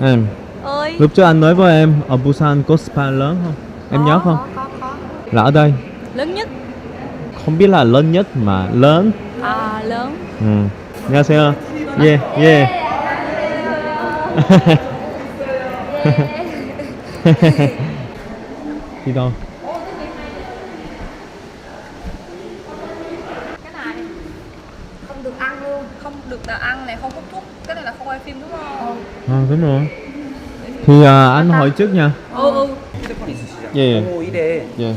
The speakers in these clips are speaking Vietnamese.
Em, ơi. lúc trước anh nói với em ở Busan có spa lớn không? Em nhớ không? Có. Là ở đây. Lớn nhất. Không biết là lớn nhất mà lớn. À, lớn. Ừ. 안녕하세요. 예, 예. Đi đâu? Cái này không được ăn luôn, không được nào ăn này, không hút thuốc. Cái này là không quay phim đúng không? Đúng rồi. Thì anh hỏi trước nha. Ừ. 예, 오 이래. 예.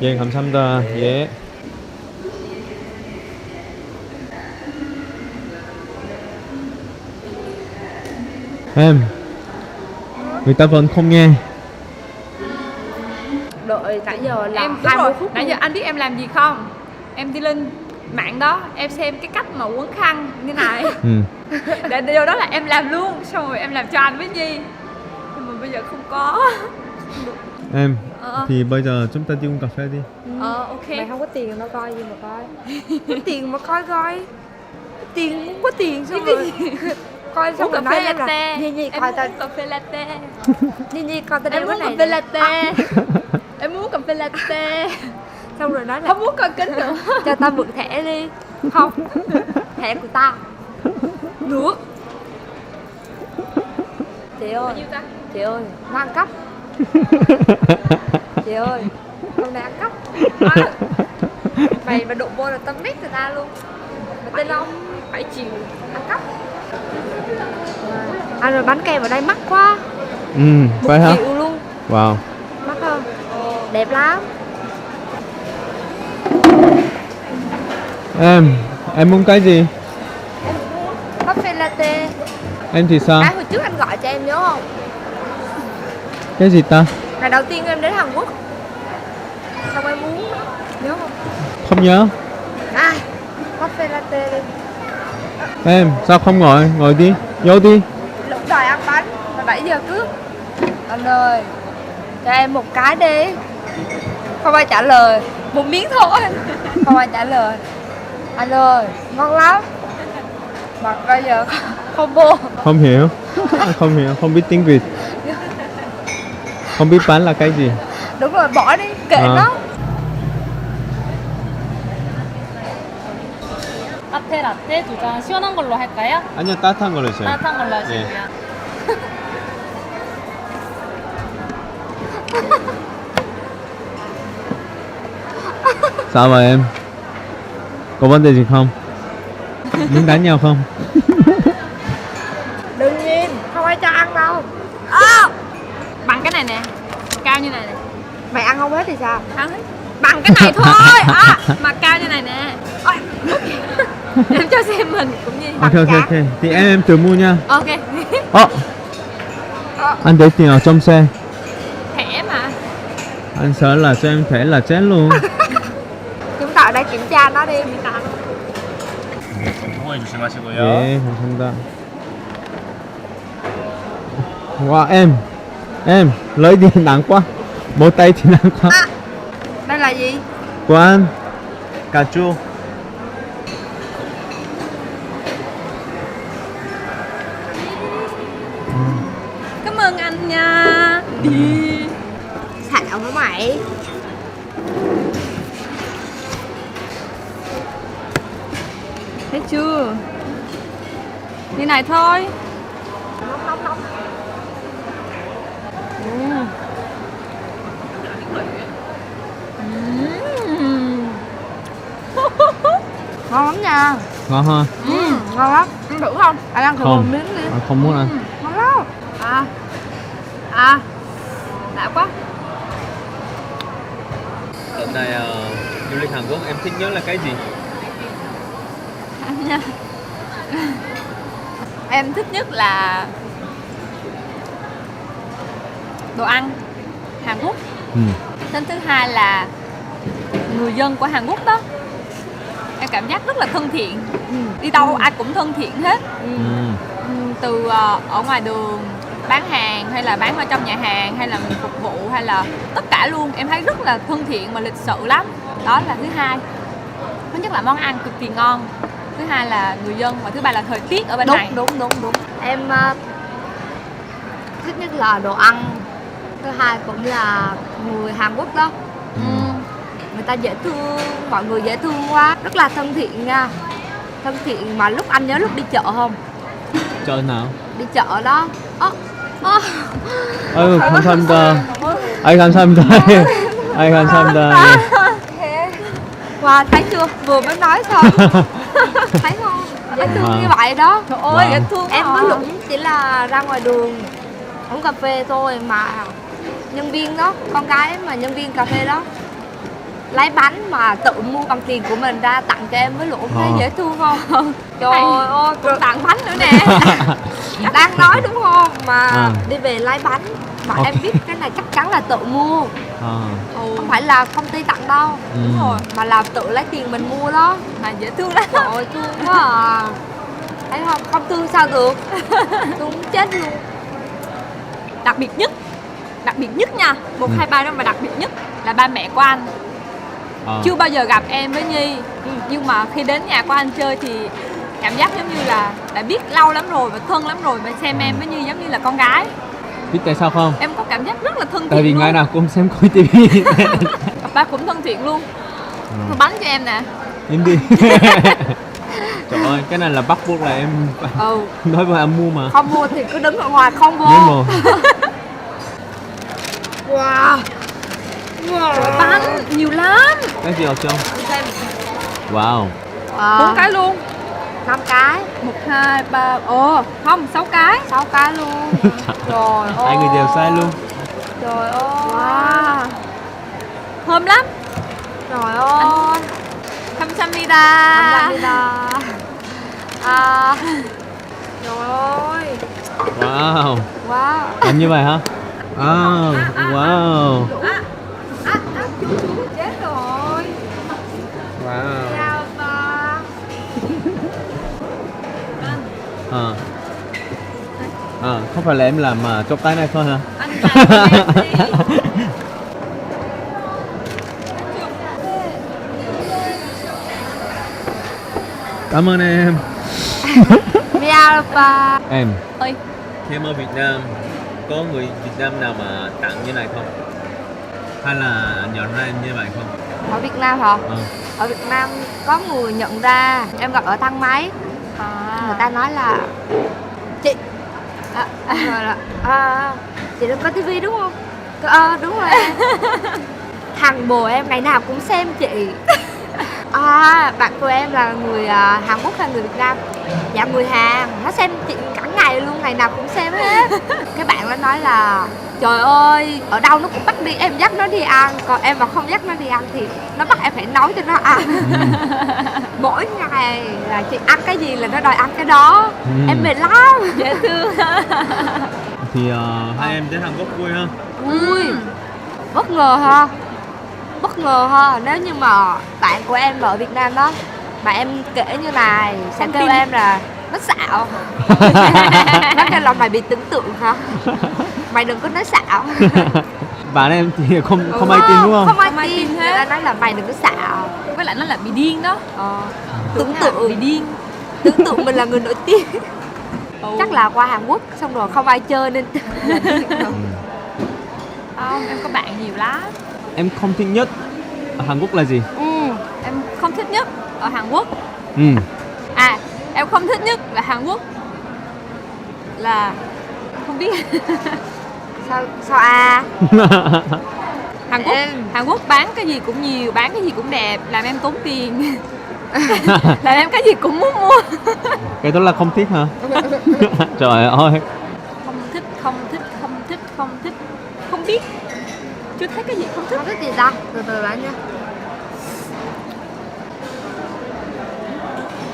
예, 감사합니다. 예. Em, người ta vẫn không nghe. Đợi nãy giờ là Em đúng 20 rồi. phút. Nãy giờ anh biết em làm gì không? Em đi lên mạng đó, em xem cái cách mà quấn khăn như này. Ừ. Để điều đó là em làm luôn, xong rồi em làm cho anh với Nhi. Nhưng mà bây giờ không có. Em, Ờ. thì bây giờ chúng ta đi uống cà phê đi. Ok. Mày không có tiền đâu coi gì mà coi. Có tiền mà coi. Tiền muốn có tiền xong rồi. Coi xong Uống cà rồi nói phê em là latte. Nhi Em coi muốn tao uống cà phê latte. Nhi coi tao Em đeo muốn cái cà này phê nè. latte. Em muốn cà phê latte. Xong rồi nói là Không muốn coi kính nữa. cho tao mượn thẻ đi. Không. Thẻ của tao. Nước. Chị ơi, Bao nhiêu ta? chị ơi, nó ăn cắp. Chị ơi, hôm nay ăn cắp. À, mày mà đụng vô là tao mít người ta luôn. Mà tên ông 7 triệu ăn cắp. À rồi bánh kem ở đây mắc quá. Ừ, 1 phải hả? triệu luôn. Wow. Mắc không? Đẹp lắm. Em muốn cái gì? Coffee latte. Em thì sao? Cái hồi trước anh gọi cho em nhớ không? Cái gì ta? Ngày đầu tiên em đến Hàn Quốc. Xong em muốn nhớ không? Không nhớ. À, coffee latte đi. Em, sao không ngồi? Ngồi đi, vô đi. Lúc đòi ăn bánh mà 7 giờ cướp. Anh ơi, cho em một cái đi. Không ai trả lời. Một miếng thôi. Không ai trả lời. Anh ơi, ngon lắm. Mà bây giờ không vô. Không hiểu. Không hiểu, không biết tiếng Việt. Không biết bán là cái gì. Đúng rồi, bỏ đi, kệ À. nó. 라테 라테 두 잔 시원한 걸로 할까요? 아니요, 따뜻한 걸로 주세요. 따뜻한 걸로 하시고요. Sao mà em? Có vấn đề gì không? Muốn đánh nhau không? Đương nhiên, không ai cho ăn đâu. Bằng cái này nè. Cao như này nè. Mày ăn không hết thì sao? Ăn hết. Bằng cái này thôi. À, mà cao như này nè. Ôi. Em cho xem mình cũng như Ok, ok, ok. Thì em tự mua nha. Ok. Anh để tiền ở trong xe. Thẻ mà. Anh sợ là cho em thẻ là chết luôn. Chúng ta ở đây kiểm tra nó đi. 통화해 조심하시고요. 예, 감사합니다. Wow, em lấy đi nặng quá. Một tay thì nặng quá. Đây là gì? Của anh, cà chua. Cảm ơn anh nha. Đi. Xạo hả mày? Thấy chưa? Như này thôi. Nóng. Ngon lắm nha. Ngon ha? Ngon lắm. Ăn thử không? Anh ăn thử Không. một miếng đi. Anh không muốn ăn. Ngon lắm. À. Đã quá. Đợt này du lịch Hàn Quốc em thích nhất là cái gì? Anh nha. Em thích nhất là đồ ăn Hàn Quốc. Ừ. Tên thứ hai là người dân của Hàn Quốc đó. Em cảm giác rất là thân thiện. Đi đâu ai cũng thân thiện hết. Từ ở ngoài đường bán hàng hay là bán ở trong nhà hàng hay là mình phục vụ hay là tất cả luôn, em thấy rất là thân thiện và lịch sự lắm. Đó là thứ hai. Thứ nhất là món ăn cực kỳ ngon. thứ hai là người dân và thứ ba là thời tiết ở bên Đúng này. đúng. Em thích nhất là đồ ăn. Thứ hai cũng là người Hàn Quốc đó. Người ta dễ thương, mọi người dễ thương quá, rất là thân thiện nha. Thân thiện mà lúc anh nhớ lúc đi chợ không? Chợ nào? Đi chợ đó. 아유 감사합니다. 아이 감사합니다. 아이 감사합니다. Wow, thấy chưa? Vừa mới nói xong. Thấy không? Dễ thương Wow. như vậy đó. Trời ơi, Wow. dễ thương Em quá. với Lũng chỉ là ra ngoài đường uống cà phê thôi mà nhân viên đó, con gái mà nhân viên cà phê đó lấy bánh mà tự mua bằng tiền của mình ra tặng cho em với Lũng, thấy dễ thương không? Trời ơi, Cũng tặng bánh nữa nè. đang nói đúng không? Mà À. đi về lấy bánh mà Ok. em biết cái này chắc chắn là tự mua, 아, không phải là công ty tặng đâu, Đúng rồi, mà là tự lấy tiền mình mua đó. mà dễ thương lắm. Trời ơi, thương quá à. Thấy không? Không thương sao được. Thương chết luôn. Đặc biệt nhất nha, 1, 2, 3 đó mà đặc biệt nhất là ba mẹ của anh. 아. Chưa bao giờ gặp em với Nhi, nhưng mà khi đến nhà của anh chơi thì cảm giác giống như là đã biết lâu lắm rồi và thân lắm rồi, và xem em với Nhi giống như là con gái. biết tại sao không? Em có cảm giác rất là thân Tại vì thiện ngày luôn. nào cũng xem coi tivi. Ba cũng thân thiện luôn. Mua bánh cho em nè. Im đi. Trời ơi, cái này là bắt buộc là em Ừ, nói với anh mua mà. không mua thì cứ đứng ở ngoài không vô. Nhưng mà Wow. Bánh nhiều lắm. cái gì ở trong? Xem. Wow. 4 cái luôn. 5 cái, 1, 2, 3, không, 6 cái. 6 cái luôn. Trời ơi. Hai người đều sai luôn. Trời ơi. Wow. Thơm lắm. Trời ơi. 감사합니다. 감사합니다. À. Trời ơi. Wow. Wow. Làm như vậy hả? À, wow. Chết rồi. Wow. Chào ba. Không phải là em làm mà cho cái này thôi hả? Anh làm cho em đi. Cảm ơn em. Miao ba. Em, Ơi, khi em ở Việt Nam, có người Việt Nam nào mà tặng như này không? Hay là nhận ra em như vậy không? Ở Việt Nam hả? Ờ. Ở Việt Nam có người nhận ra, em gặp ở thang máy, người ta nói là chị rồi là, chị đang có tivi đúng không? Đúng rồi em. Thằng bồ em ngày nào cũng xem chị. Bạn của em là người Hàn Quốc hay người Việt Nam? Dạ người Hàn, nó xem chị cả ngày luôn, ngày nào cũng xem hết. Cái bạn nó nói là trời ơi, ở đâu nó cũng bắt đi, em dắt nó đi ăn, còn em mà không dắt nó đi ăn thì nó bắt em phải nấu cho nó ăn. Mỗi ngày là chị ăn cái gì là nó đòi ăn cái đó. Em mệt lắm. dễ thương. Thì hai em đến Hàn Quốc vui ha? Vui. Bất ngờ ha. Bất ngờ ha. Nếu như mà bạn của em ở Việt Nam đó mà em kể như này sẽ Không kêu tin. em là nó xạo. Nó kêu là mày bị tưởng tượng hả? Mày đừng có nói xạo. Bạn em thì không ai tin đúng không? Không ai Không ai tin tin hết. hết. Người ta nói là mày đừng có xạo. Với lại nó là bị điên đó. Tưởng Bị tượng. điên. Tưởng tượng mình là người nổi tiếng. Ừ. Chắc là qua Hàn Quốc xong rồi không ai chơi nên Không, em có bạn nhiều lắm. Em không thích nhất ở Hàn Quốc là gì? Em không thích nhất ở Hàn Quốc. Em không thích nhất là Hàn Quốc là không biết. Sao Hàn Quốc Em. Hàn Quốc bán cái gì cũng nhiều, bán cái gì cũng đẹp, làm em tốn tiền. Làm em cái gì cũng muốn mua. Cái đó là không thích hả? Trời ơi. Không thích, không thích, không thích, không thích, không biết. Chưa thấy cái gì không thích. Không thích gì ta? Từ từ bạn nha.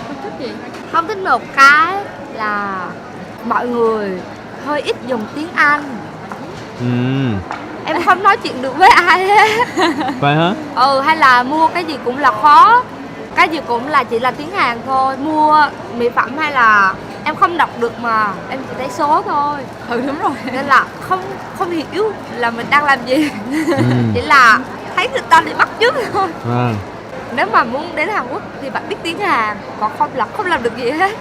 Không thích gì? Không thích một cái là mọi người hơi ít dùng tiếng Anh. Em không nói chuyện được với ai hết. Vậy hả? Hay là mua cái gì cũng là khó. Cái gì cũng là chỉ là tiếng Hàn thôi. Mua mỹ phẩm hay là em không đọc được mà em chỉ thấy số thôi. Đúng rồi. Nên là không hiểu là mình đang làm gì. Chỉ là thấy người ta thì bắt chước thôi. Nếu mà muốn đến Hàn Quốc thì bạn biết tiếng Hàn, còn không là không làm được gì hết.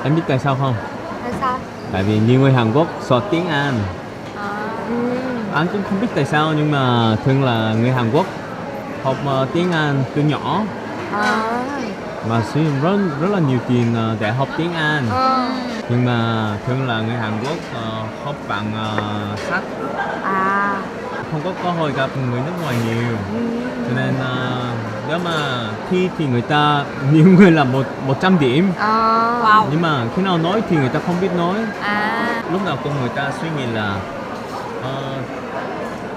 Em biết tại sao không? Tại sao? Tại vì nhiều người Hàn Quốc sợ tiếng Anh. Anh cũng không biết tại sao nhưng mà thường là người Hàn Quốc học tiếng Anh từ nhỏ mà sử dụng rất là nhiều tiền để học tiếng Anh. Nhưng mà thường là người Hàn Quốc học bằng sách, không có cơ hội gặp người nước ngoài nhiều. Cho nên nếu mà thi thì người ta nhiều người là 100 điểm. Wow. Nhưng mà khi nào nói thì người ta không biết nói. Lúc nào cũng người ta suy nghĩ là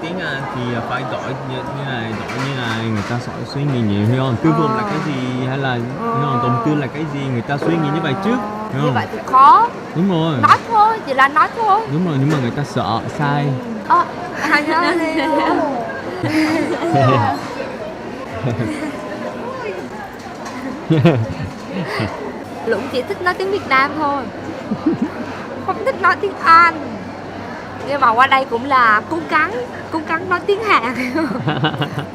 tiếng Anh thì phải giỏi như này, giỏi như này, người ta sẽ suy nghĩ nhiều hơn. Tư vựng là cái gì hay là động từ là cái gì, người ta suy nghĩ như vậy trước. Như vậy thì khó. Đúng rồi. Nói thôi, chỉ là nói thôi. Đúng rồi, nhưng mà người ta sợ sai. Lũng chỉ thích nói tiếng Việt Nam thôi, không thích nói tiếng Anh. Nhưng mà qua đây cũng là cố gắng nói tiếng Hàn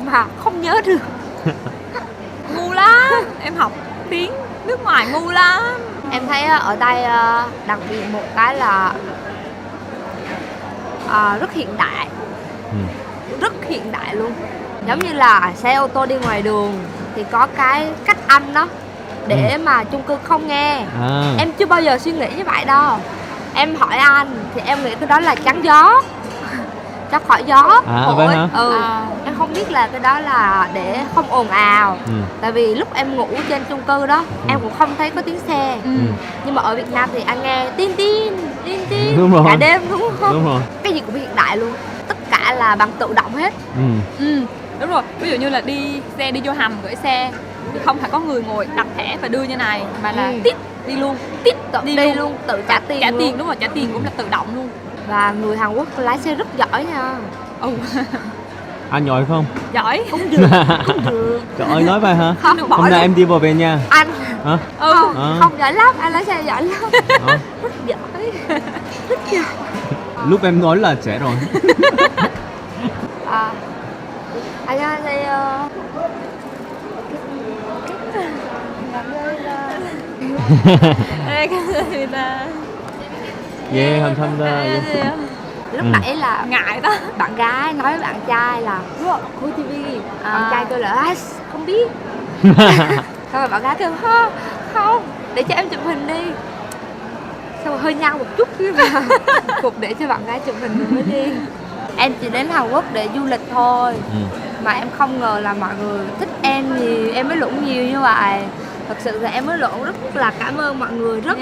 mà không nhớ được. Ngu lắm. Em học tiếng nước ngoài ngu lắm. Em thấy ở đây đặc biệt một cái là rất hiện đại, rất hiện đại luôn. Giống như là xe ô tô đi ngoài đường thì có cái cách âm đó để mà chung cư không nghe. Em chưa bao giờ suy nghĩ như vậy đâu. Em hỏi anh thì em nghĩ cái đó là chắn gió, cho khỏi gió vậy hả? Em không biết là cái đó là để không ồn ào. Tại vì lúc em ngủ trên chung cư đó em cũng không thấy có tiếng xe. Nhưng mà ở Việt Nam thì anh nghe tin tin Đúng rồi. cả đêm, đúng không? Đúng rồi. Cái gì cũng hiện đại luôn, tất cả là bằng tự động hết. Đúng rồi. Ví dụ như là đi xe đi vô hầm gửi xe thì không phải có người ngồi đặt thẻ và đưa như này mà là tít đi luôn, tít Tự đi luôn, tự trả tiền trả luôn. tiền. Đúng rồi, trả tiền cũng là tự động luôn. Và người Hàn Quốc lái xe rất giỏi nha. Anh giỏi không? Giỏi. Cũng được. Trời ơi, nói vậy hả? Không, bỏ Hôm nay luôn. em đi vào về nha. Anh Hả? không giỏi lắm, anh lái xe giỏi lắm. Rất giỏi. Rất giỏi. Lúc em nói là trẻ rồi. 안녕하세요. 네, 감사합니다. 예, 감사합니다. 안녕하세요. Lúc nãy là Ngại đó. bạn gái nói với bạn trai là cô TV. Bạn trai kêu là không biết. Xong rồi bạn gái kêu không, để cho em chụp hình đi. Xong rồi hơi nhăn một chút chứ mà Phục để cho bạn gái chụp hình rồi mới đi. Em chỉ đến Hàn Quốc để du lịch thôi. Mà em không ngờ là mọi người thích em nhiều, em mới Lũng nhiều như vậy. Thật sự là em mới Lũng rất là cảm ơn mọi người, rất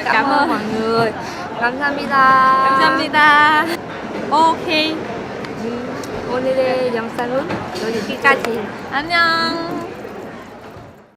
cảm ơn mọi người. 감사합니다. 감사합니다. 오케이. 오늘의 영상은 여기까지. 안녕.